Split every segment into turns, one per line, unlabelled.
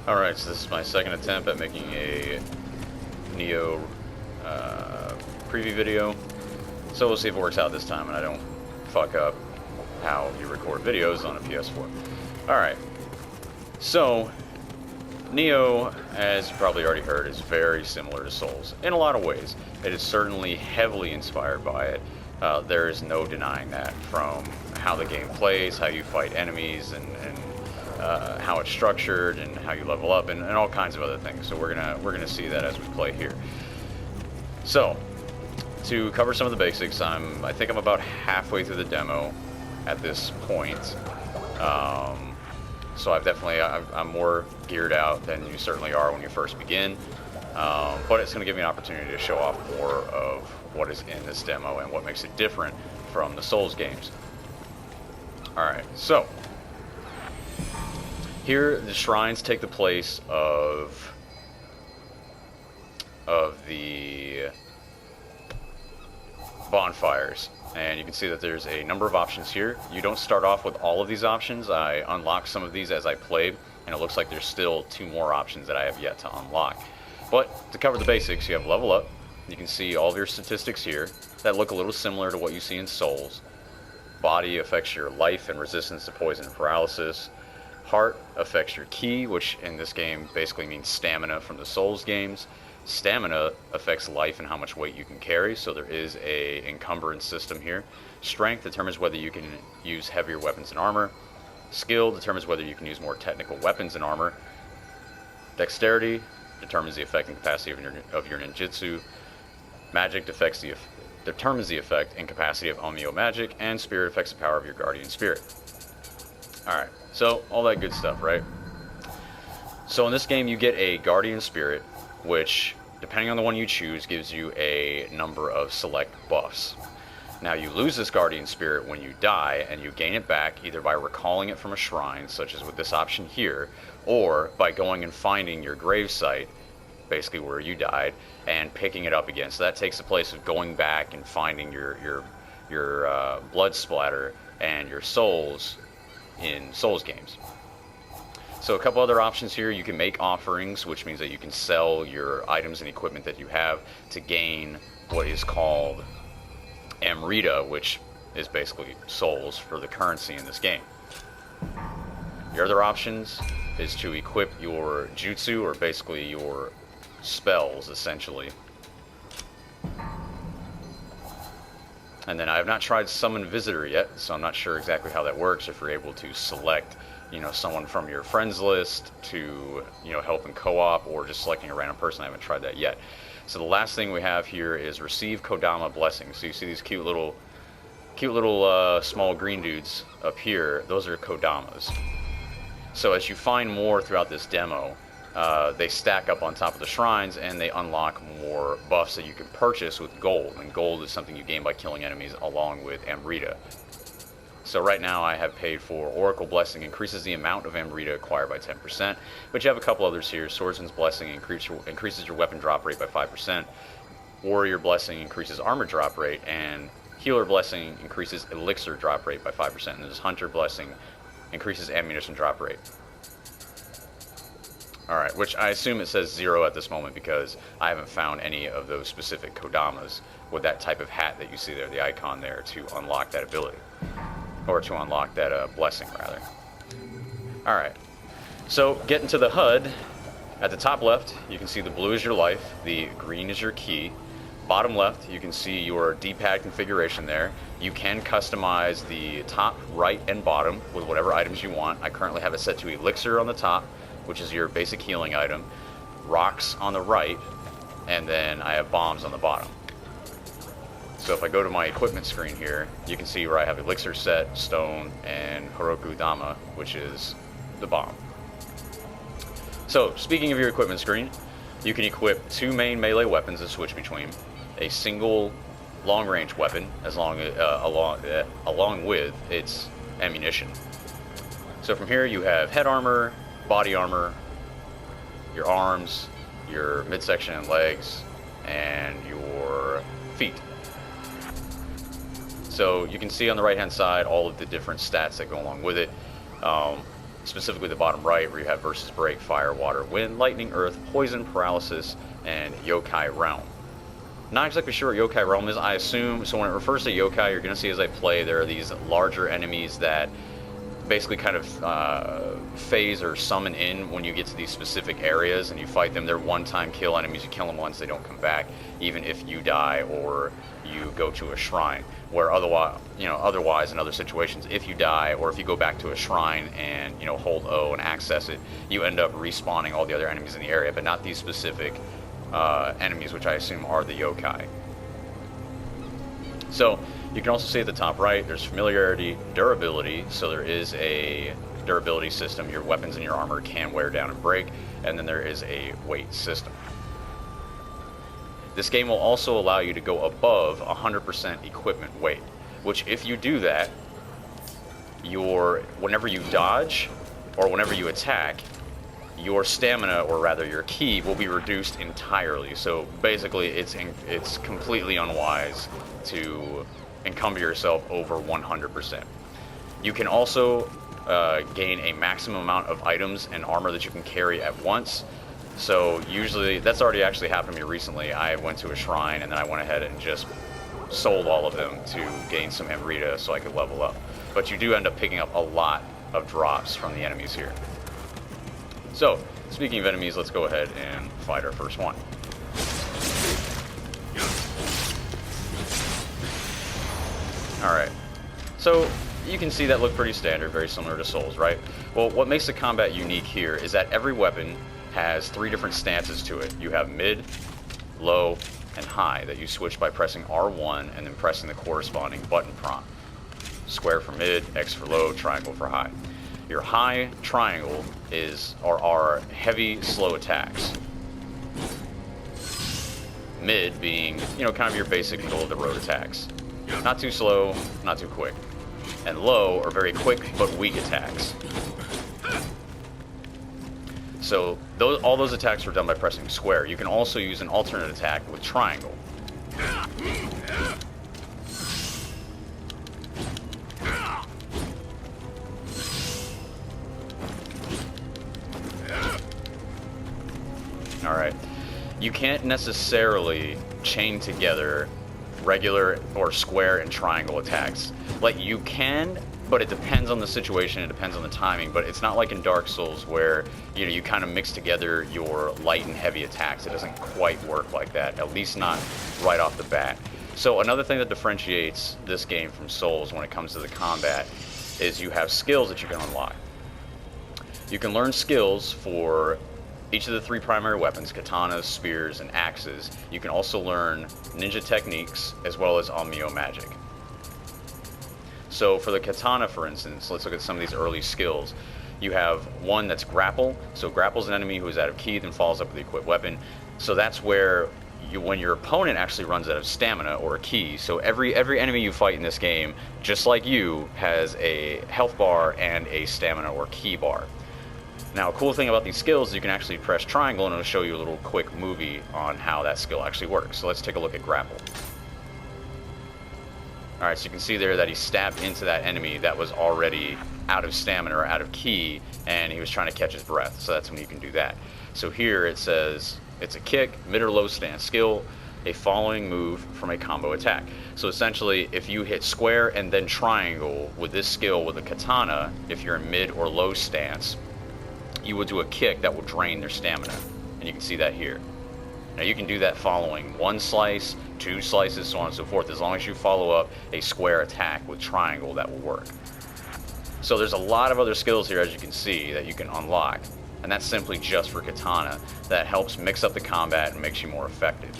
Alright, so this is my second attempt at making a Nioh preview video. So we'll see if it works out this time and I don't fuck up how you record videos on a PS4. Alright, so Nioh, as you probably already heard, is very similar to Souls in a lot of ways. It is certainly heavily inspired by it. There is no denying that, from how the game plays, how you fight enemies, and how it's structured, and how you level up, and all kinds of other things. So we're gonna see that as we play here. So, to cover some of the basics, I think I'm about halfway through the demo at this point. So I'm more geared out than you certainly are when you first begin. But it's going to give me an opportunity to show off more of what is in this demo and what makes it different from the Souls games. Alright, so here the shrines take the place of the bonfires. And you can see that there's a number of options here. You don't start off with all of these options. I unlocked some of these as I played, and it looks like there's still 2 more options that I have yet to unlock. But to cover the basics, you have level up. You can see all of your statistics here that look a little similar to what you see in Souls. Body affects your life and resistance to poison and paralysis. Heart affects your ki, which in this game basically means stamina from the Souls games. Stamina affects life and how much weight you can carry, so there is a encumbrance system here. Strength determines whether you can use heavier weapons and armor. Skill determines whether you can use more technical weapons and armor. Dexterity determines the effect and capacity of your ninjutsu. Magic determines the effect and capacity of Onmyo magic, and spirit affects the power of your guardian spirit. Alright, so all that good stuff, right? So in this game you get a guardian spirit, which, depending on the one you choose, gives you a number of select buffs. Now, you lose this guardian spirit when you die, and you gain it back either by recalling it from a shrine, such as with this option here, or by going and finding your gravesite, basically where you died, and picking it up again. So that takes the place of going back and finding your blood splatter and your souls in Souls games. So a couple other options here. You can make offerings, which means that you can sell your items and equipment that you have to gain what is called Amrita, which is basically souls for the currency in this game. Your other options is to equip your jutsu, or basically your spells, essentially. And then I have not tried Summon Visitor yet, so I'm not sure exactly how that works, if you're able to select someone from your friends list to, help in co-op, or just selecting a random person. I haven't tried that yet. So the last thing we have here is receive Kodama blessings. So you see these cute little small green dudes up here. Those are Kodamas. So as you find more throughout this demo, they stack up on top of the shrines, and they unlock more buffs that you can purchase with gold. And gold is something you gain by killing enemies, along with Amrita. So right now I have paid for Oracle Blessing, increases the amount of Amrita acquired by 10%, but you have a couple others here. Swordsman's Blessing increases your weapon drop rate by 5%, Warrior Blessing increases armor drop rate, and Healer Blessing increases elixir drop rate by 5%, and this Hunter Blessing increases ammunition drop rate. Alright, which I assume it says 0 at this moment because I haven't found any of those specific Kodamas with that type of hat that you see there, the icon there, to unlock that ability. Or to unlock that blessing, rather. Alright, so getting to the HUD, at the top left, you can see the blue is your life, the green is your key. Bottom left, you can see your D-pad configuration there. You can customize the top, right, and bottom with whatever items you want. I currently have it set to Elixir on the top, which is your basic healing item, rocks on the right, and then I have bombs on the bottom. So if I go to my equipment screen here, you can see where I have Elixir set, Stone, and Horoku Dama, which is the bomb. So, speaking of your equipment screen, you can equip 2 main melee weapons to switch between. A single long-range weapon, along with its ammunition. So from here you have head armor, body armor, your arms, your midsection and legs, and your feet. So you can see on the right hand side all of the different stats that go along with it. specifically the bottom right, where you have versus break, fire, water, wind, lightning, earth, poison, paralysis, and yokai realm. Not exactly sure what yokai realm is. I assume, so when it refers to yokai, you're going to see as I play, there are these larger enemies that basically kind of phase or summon in when you get to these specific areas and you fight them. They're one-time kill enemies. You kill them once, they don't come back, even if you die or you go to a shrine. Where otherwise in other situations, if you die or if you go back to a shrine and hold O and access it, you end up respawning all the other enemies in the area, but not these specific enemies, which I assume are the yokai. So you can also see at the top right, there's familiarity, durability. So there is a durability system. Your weapons and your armor can wear down and break. And then there is a weight system. This game will also allow you to go above 100% equipment weight, which if you do that, whenever you dodge or whenever you attack, your stamina, or rather your ki, will be reduced entirely. So basically it's completely unwise to encumber yourself over 100%. You can also gain a maximum amount of items and armor that you can carry at once. So usually, that's already actually happened to me recently. I went to a shrine and then I went ahead and just sold all of them to gain some Amrita so I could level up. But you do end up picking up a lot of drops from the enemies here. So, speaking of enemies, let's go ahead and fight our first one. Alright, so you can see that look pretty standard, very similar to Souls, right? Well, what makes the combat unique here is that every weapon has 3 different stances to it. You have mid, low, and high that you switch by pressing R1 and then pressing the corresponding button prompt. Square for mid, X for low, triangle for high. Your high triangle are heavy, slow attacks. Mid being, kind of your basic middle-of-the-road attacks. Not too slow, not too quick. And low are very quick but weak attacks. So all those attacks are done by pressing square. You can also use an alternate attack with triangle. Alright. You can't necessarily chain together regular or square and triangle attacks. Like, you can, but it depends on the situation, it depends on the timing, but it's not like in Dark Souls where, you kind of mix together your light and heavy attacks. It doesn't quite work like that, at least not right off the bat. So another thing that differentiates this game from Souls when it comes to the combat is you have skills that you can unlock. You can learn skills for each of the 3 primary weapons, katanas, spears, and axes. You can also learn ninja techniques as well as Onmyo magic. So for the katana, for instance, let's look at some of these early skills. You have one that's grapple. So grapple is an enemy who is out of ki, then follows up with the equipped weapon. So that's where when your opponent actually runs out of stamina or a ki. So every enemy you fight in this game, just like you, has a health bar and a stamina or ki bar. Now, a cool thing about these skills is you can actually press triangle and it'll show you a little quick movie on how that skill actually works. So let's take a look at grapple. Alright, so you can see there that he stabbed into that enemy that was already out of stamina or out of ki, and he was trying to catch his breath. So that's when you can do that. So here it says it's a kick, mid or low stance skill, a following move from a combo attack. So essentially, if you hit square and then triangle with this skill with a katana, if you're in mid or low stance, you will do a kick that will drain their stamina. And you can see that here. Now you can do that following 1 slice, 2 slices, so on and so forth. As long as you follow up a square attack with triangle, that will work. So there's a lot of other skills here, as you can see, that you can unlock. And that's simply just for katana. That helps mix up the combat and makes you more effective.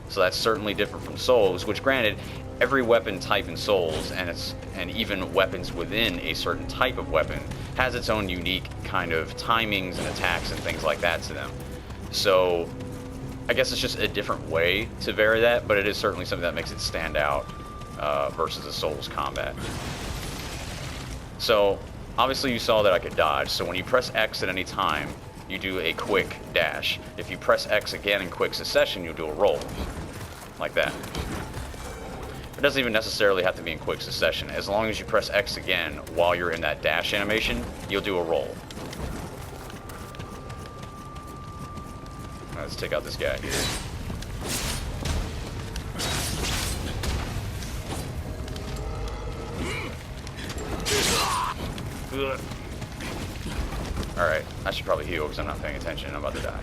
So that's certainly different from Souls, which granted, every weapon type in Souls, and even weapons within a certain type of weapon, has its own unique kind of timings and attacks and things like that to them. So I guess it's just a different way to vary that, but it is certainly something that makes it stand out versus a Souls combat. So obviously you saw that I could dodge, so when you press X at any time, you do a quick dash. If you press X again in quick succession, you'll do a roll, like that. It doesn't even necessarily have to be in quick succession. As long as you press X again while you're in that dash animation, you'll do a roll. Let's take out this guy here. Alright, I should probably heal because I'm not paying attention. I'm about to die.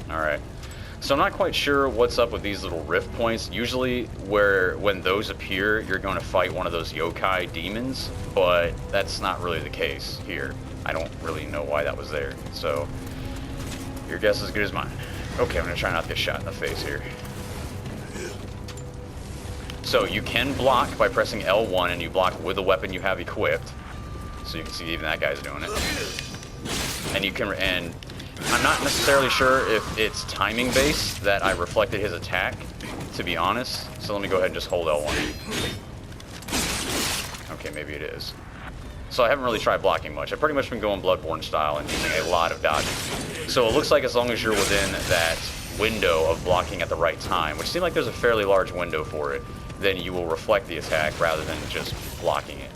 Alright. So I'm not quite sure what's up with these little rift points. Usually when those appear, you're going to fight one of those yokai demons, but that's not really the case here. I don't really know why that was there. So your guess is as good as mine. Okay, I'm going to try not to get shot in the face here. So you can block by pressing L1, and you block with the weapon you have equipped. So you can see even that guy's doing it. And you can, and I'm not necessarily sure if it's timing based that I reflected his attack, to be honest. So let me go ahead and just hold L1. Okay, maybe it is. So I haven't really tried blocking much. I've pretty much been going Bloodborne style and using a lot of dodging. So it looks like as long as you're within that window of blocking at the right time, which seems like there's a fairly large window for it, then you will reflect the attack rather than just blocking it.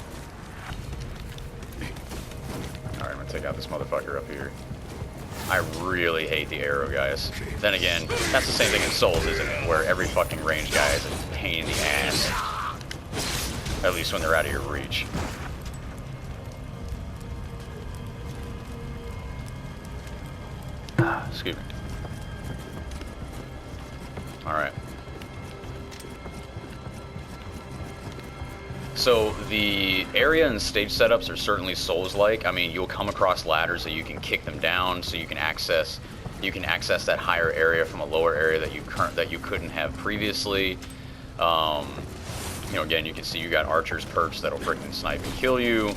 Alright, I'm gonna take out this motherfucker up here. I really hate the arrow guys. Then again, that's the same thing in Souls, isn't it? Where every fucking range guy is a pain in the ass. At least when they're out of your reach. Excuse me. Alright. So the area and stage setups are certainly Souls-like. I mean, you'll come across ladders that you can kick them down, so you can access that higher area from a lower area that you couldn't have previously. You know, again, you can see you got archers perched that'll freaking snipe and kill you.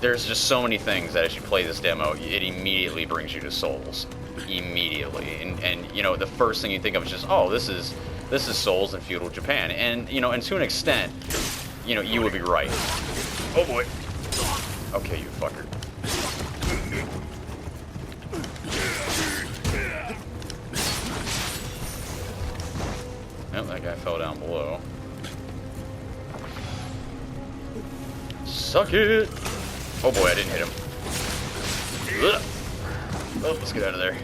There's just so many things that as you play this demo, it immediately brings you to Souls. Immediately. And you know, the first thing you think of is just, oh, this is Souls in feudal Japan. And, you know, and to an extent, you know, you would be right. Oh boy. Okay, you fucker. Yep, that guy fell down below. Suck it! Oh boy, I didn't hit him. Ugh. Oh, let's get out of there.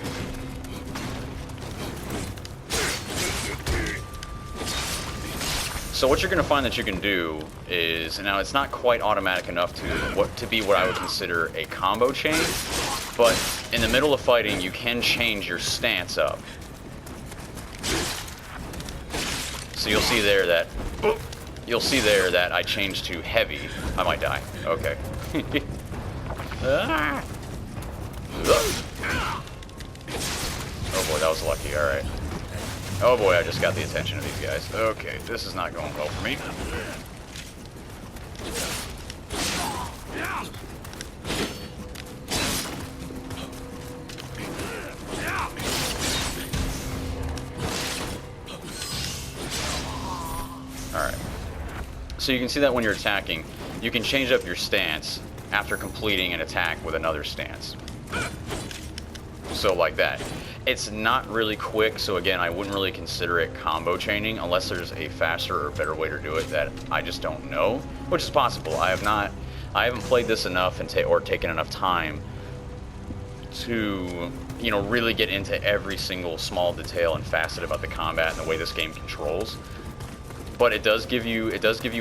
So what you're going to find that you can do is, now it's not quite automatic enough to be what I would consider a combo chain, but in the middle of fighting you can change your stance up. So you'll see there that I changed to heavy. I might die. Okay. Ah. Oh boy, that was lucky. All right. Oh boy, I just got the attention of these guys. Okay, this is not going well for me. Alright. So you can see that when you're attacking, you can change up your stance after completing an attack with another stance. So like that. It's not really quick, so again, I wouldn't really consider it combo chaining unless there's a faster or better way to do it that I just don't know, which is possible. I haven't played this enough or taken enough time to, you know, really get into every single small detail and facet about the combat and the way this game controls. But it does give you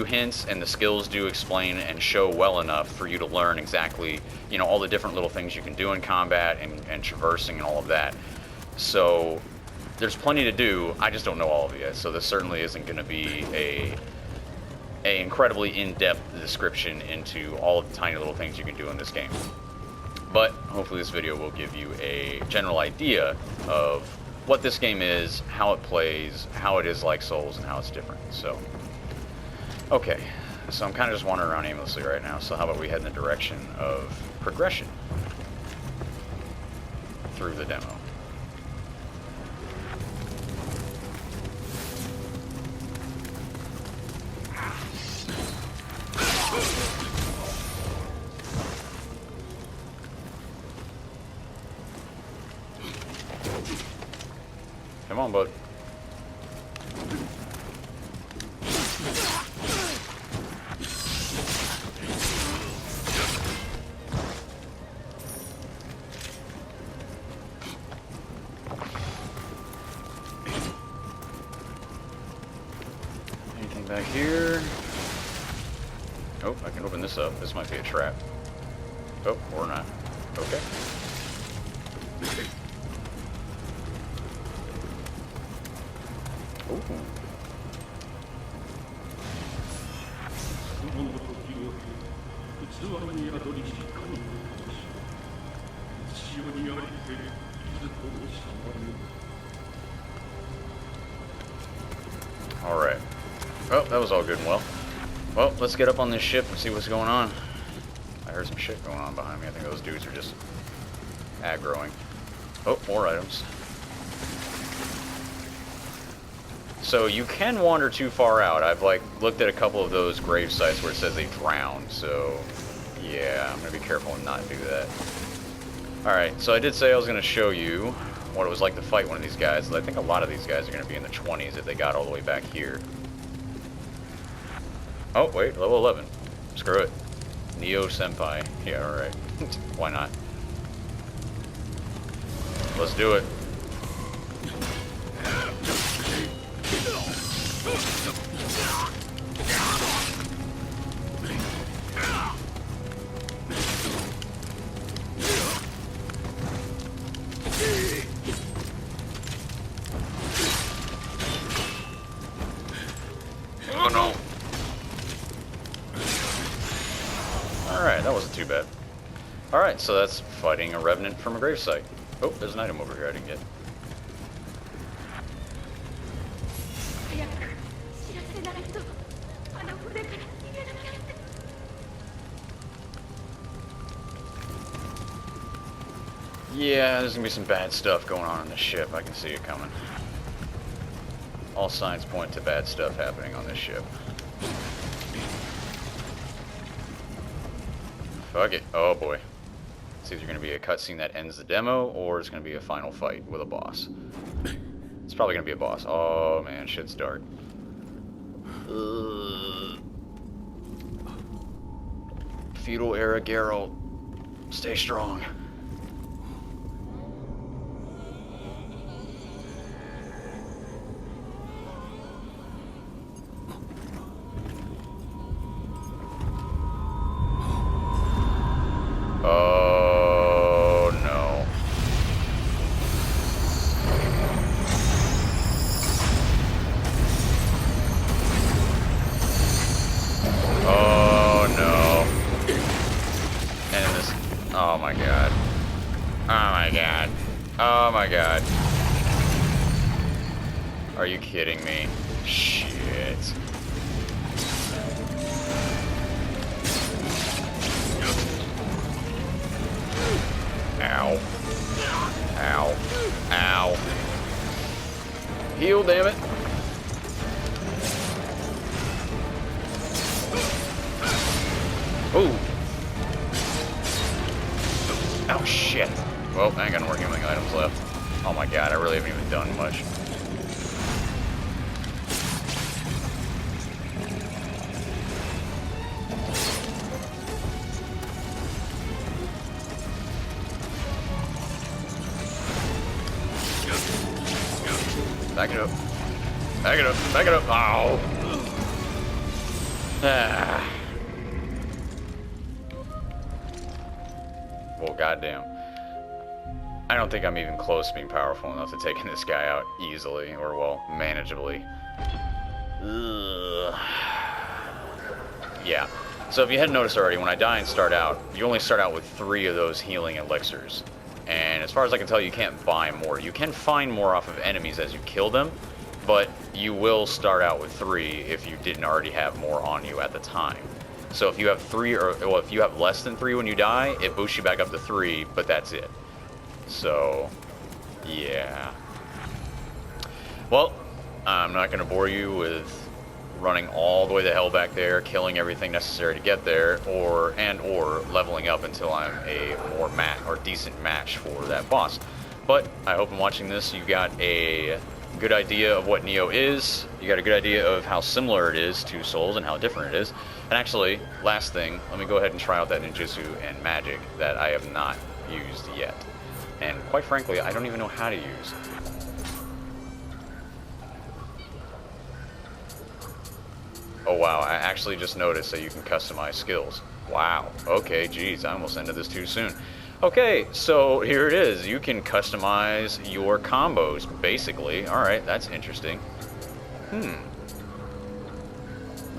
hints, and the skills do explain and show well enough for you to learn exactly, you know, all the different little things you can do in combat and traversing and all of that. So there's plenty to do. I just don't know all of it yet. So this certainly isn't going to be a incredibly in-depth description into all of the tiny little things you can do in this game. But hopefully this video will give you a general idea of what this game is, how it plays, how it is like Souls, and how it's different. So, okay. So I'm kind of just wandering around aimlessly right now. So how about we head in the direction of progression through the demo. Come on, bud. Anything back here? Oh, I can open this up. This might be a trap. Oh, or not. Okay. Ooh. Alright. Oh, that was all good and well. Well, let's get up on this ship and see what's going on. I heard some shit going on behind me. I think those dudes are just aggroing. Oh, more items. So you can wander too far out. I've like looked at a couple of those grave sites where it says they drowned. So yeah, I'm gonna be careful and not do that. Alright, so I did say I was gonna show you what it was like to fight one of these guys. I think a lot of these guys are gonna be in the 20s if they got all the way back here. Oh, wait, level 11. Screw it. Nioh Senpai. Yeah, alright. Why not? Let's do it. Oh no! Alright, that wasn't too bad. Alright, so that's fighting a revenant from a gravesite. Oh, there's an item over here I didn't get. Yeah, there's gonna be some bad stuff going on this ship. I can see it coming. All signs point to bad stuff happening on this ship. Fuck it. Oh boy. It's either gonna be a cutscene that ends the demo, or it's gonna be a final fight with a boss. It's probably gonna be a boss. Oh man, shit's dark. Feudal era Geralt. Stay strong. Oh no. Oh no. And this. Oh my god. Oh my god. Oh my god. Are you kidding me? Shit. Ow. Ow. Ow. Heal, damn it. Ooh. Oh, shit. Well, I ain't got no more healing items left. Oh my god, I really haven't even done much. Back it up. Back it up. Back it up. Ow. Ah. Well, goddamn. I don't think I'm even close to being powerful enough to taking this guy out easily, or, well, manageably. Ugh. Yeah. So if you hadn't noticed already, when I die and start out, you only start out with 3 of those healing elixirs. And as far as I can tell, you can't buy more. You can find more off of enemies as you kill them, but you will start out with 3 if you didn't already have more on you at the time. So if you have 3, or well, if you have less than 3 when you die, it boosts you back up to 3, but that's it. So, yeah. Well, I'm not going to bore you with running all the way to hell back there, killing everything necessary to get there, or leveling up until I'm a more decent match for that boss. But I hope in watching this you got a good idea of what Nioh is. You got a good idea of how similar it is to Souls and how different it is. And actually, last thing, let me go ahead and try out that ninjutsu and magic that I have not used yet. And quite frankly, I don't even know how to use. Oh wow, I actually just noticed that you can customize skills. Wow, okay, geez, I almost ended this too soon. Okay, so here it is. You can customize your combos, basically. Alright, that's interesting. The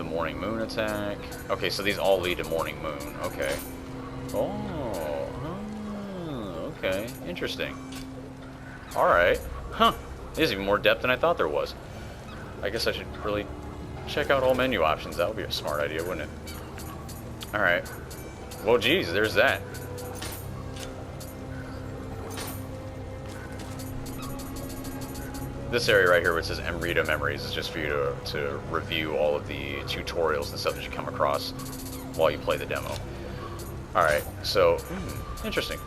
Morning Moon attack. Okay, so these all lead to Morning Moon. Okay. Oh, okay, interesting. Alright. Huh, there's even more depth than I thought there was. I guess I should really check out all menu options. That would be a smart idea, wouldn't it? Alright. Well, geez, there's that. This area right here where it says Emrita Memories is just for you to review all of the tutorials and stuff that you come across while you play the demo. Alright, so, interesting.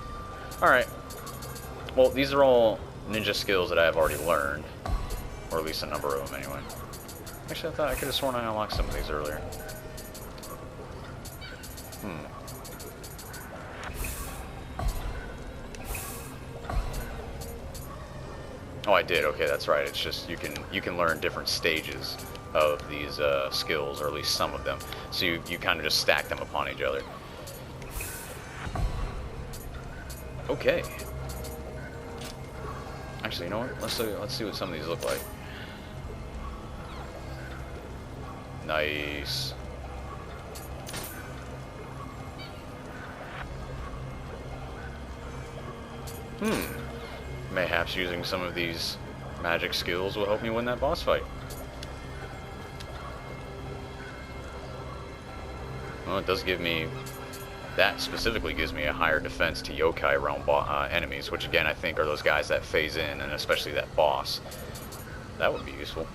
Alright. Well, these are all ninja skills that I have already learned. Or at least a number of them, anyway. Actually, I thought I could have sworn I unlocked some of these earlier. Oh, I did. Okay, that's right. It's just you can learn different stages of these skills, or at least some of them. So you kind of just stack them upon each other. Okay. Actually, you know what? Let's see what some of these look like. Nice. Mayhaps using some of these magic skills will help me win that boss fight. Well, it does give me... That specifically gives me a higher defense to yokai realm enemies, which again I think are those guys that phase in, and especially that boss. That would be useful.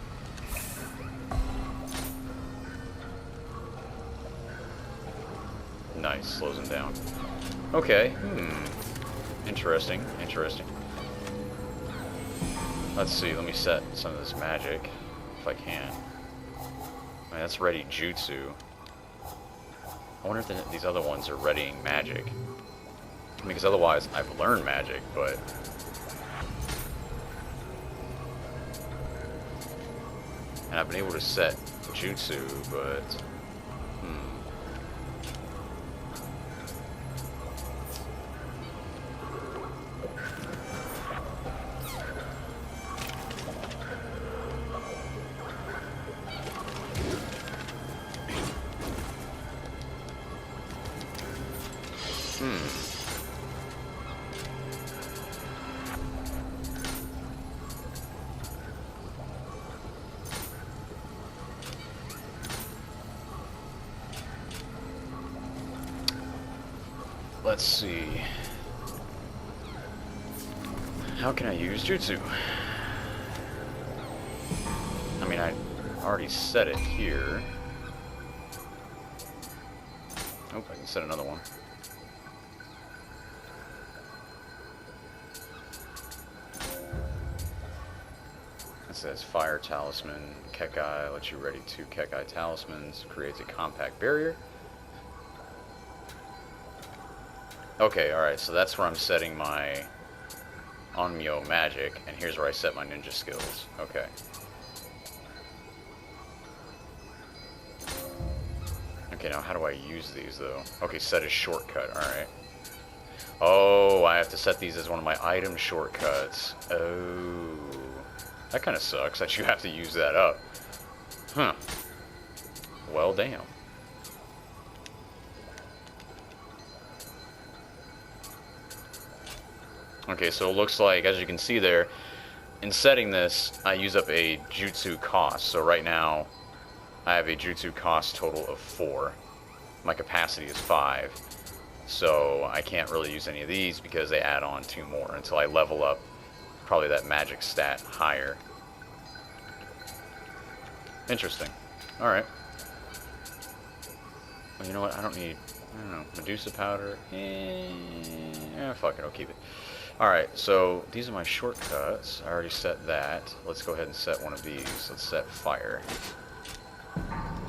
Nice, slows him down. Okay, Interesting, interesting. Let's see, let me set some of this magic, if I can. I mean, that's ready jutsu. I wonder if these other ones are readying magic. Because otherwise, I've learned magic, but... And I've been able to set jutsu, but... Let's see. How can I use jutsu? I mean, I already set it here. Oh, I can set another one. It says Fire Talisman, Kekai, lets you ready 2 Kekai Talismans, creates a compact barrier. Okay, alright, so that's where I'm setting my Onmyo magic, and here's where I set my ninja skills. Okay. Okay, now how do I use these, though? Okay, set a shortcut, alright. Oh, I have to set these as one of my item shortcuts. Oh. That kind of sucks that you have to use that up. Huh. Well, damn. Okay, so it looks like, as you can see there, in setting this, I use up a jutsu cost. So right now, I have a jutsu cost total of 4. My capacity is 5. So I can't really use any of these because they add on 2 more until I level up probably that magic stat higher. Interesting. Alright. Well, you know what? I don't know, Medusa powder. Fuck it, I'll keep it. Alright, so these are my shortcuts. I already set that. Let's go ahead and set one of these. Let's set fire.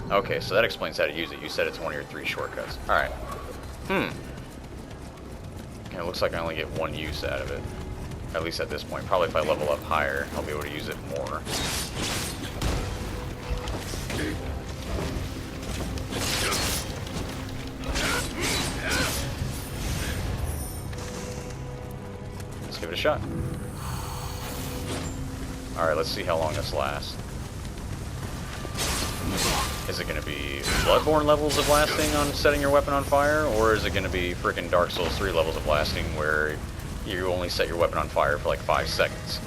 Okay, so that explains how to use it. You said it's one of your 3 shortcuts. Alright. Okay, it looks like I only get 1 use out of it. At least at this point. Probably if I level up higher, I'll be able to use it more. Let's give it a shot. Alright, let's see how long this lasts. Is it going to be Bloodborne levels of blasting on setting your weapon on fire? Or is it going to be freaking Dark Souls 3 levels of blasting where you only set your weapon on fire for like 5 seconds?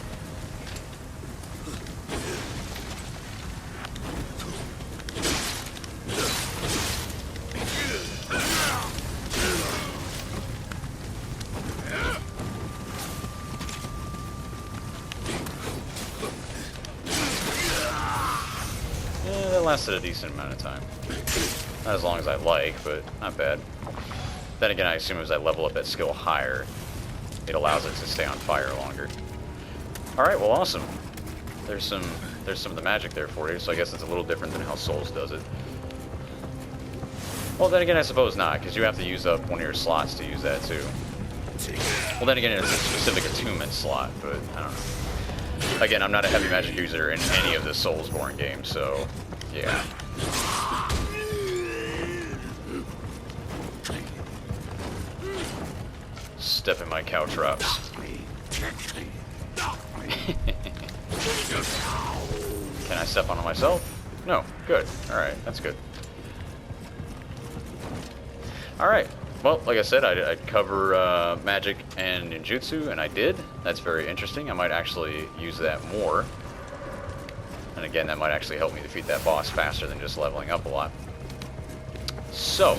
That lasted a decent amount of time. Not as long as I like, but not bad. Then again, I assume as I level up that skill higher, it allows it to stay on fire longer. Alright, well awesome. There's some of the magic there for you, so I guess it's a little different than how Souls does it. Well, then again, I suppose not, because you have to use up one of your slots to use that too. Well, then again, it's a specific attunement slot, but I don't know. Again, I'm not a heavy magic user in any of the Soulsborne games, so yeah. Step in my cow traps. Can I step on myself? No. Good. Alright, that's good. Alright. Well, like I said, I'd cover magic and ninjutsu, and I did. That's very interesting. I might actually use that more. And again, that might actually help me defeat that boss faster than just leveling up a lot. So,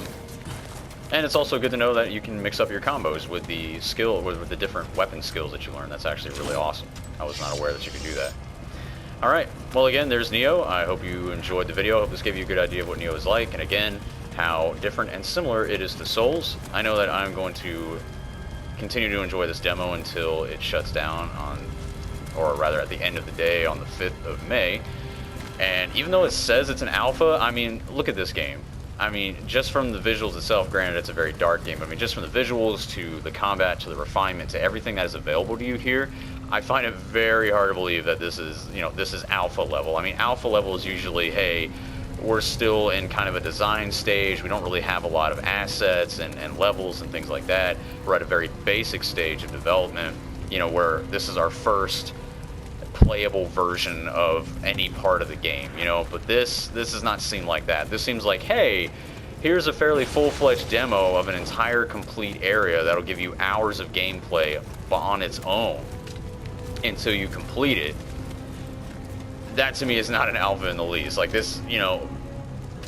and it's also good to know that you can mix up your combos with the skill, with the different weapon skills that you learn. That's actually really awesome. I was not aware that you could do that. Alright, well again, there's Nioh. I hope you enjoyed the video. I hope this gave you a good idea of what Nioh is like, and again, how different and similar it is to Souls. I know that I'm going to continue to enjoy this demo until it shuts down on, or rather at the end of the day on the 5th of May. And even though it says it's an alpha, I mean, look at this game. I mean, just from the visuals itself, granted it's a very dark game, I mean, just from the visuals to the combat to the refinement to everything that is available to you here, I find it very hard to believe that this is, you know, this is alpha level. I mean, alpha level is usually, hey, we're still in kind of a design stage, we don't really have a lot of assets and levels and things like that. We're at a very basic stage of development, you know, where this is our first playable version of any part of the game, you know, but this does not seem like that. This seems like, hey, here's a fairly full-fledged demo of an entire complete area that'll give you hours of gameplay on its own until you complete it. That to me is not an alpha in the least. Like this, you know,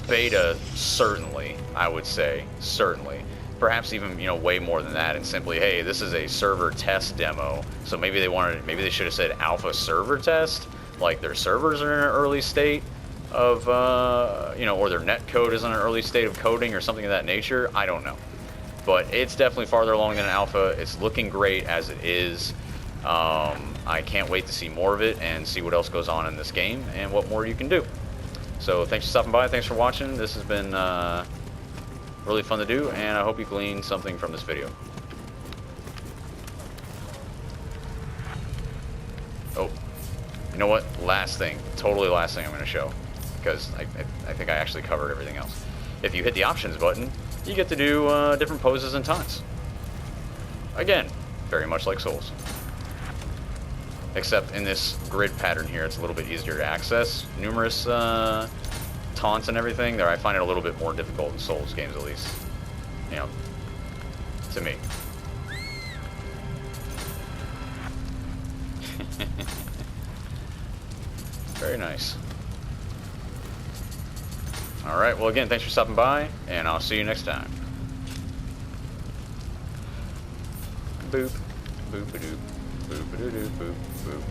beta, certainly, I would say, certainly. Perhaps even, you know, way more than that, and simply, hey, this is a server test demo, so maybe they should have said alpha server test, like their servers are in an early state of, you know, or their net code is in an early state of coding or something of that nature. I don't know, but it's definitely farther along than an alpha. It's looking great as it is. I can't wait to see more of it and see what else goes on in this game and what more you can do. So thanks for stopping by, thanks for watching. This has been really fun to do, and I hope you gleaned something from this video. Oh, you know what? Last thing, totally last thing I'm going to show, because I think I actually covered everything else. If you hit the options button, you get to do different poses and taunts. Again, very much like Souls. Except in this grid pattern here, it's a little bit easier to access. Numerous taunts and everything there, I find it a little bit more difficult in Souls games, at least, you know, to me. Very nice. Alright, well again, thanks for stopping by, and I'll see you next time. Boop, boop-a-doop, boop-a-doo-doop, boop, boop.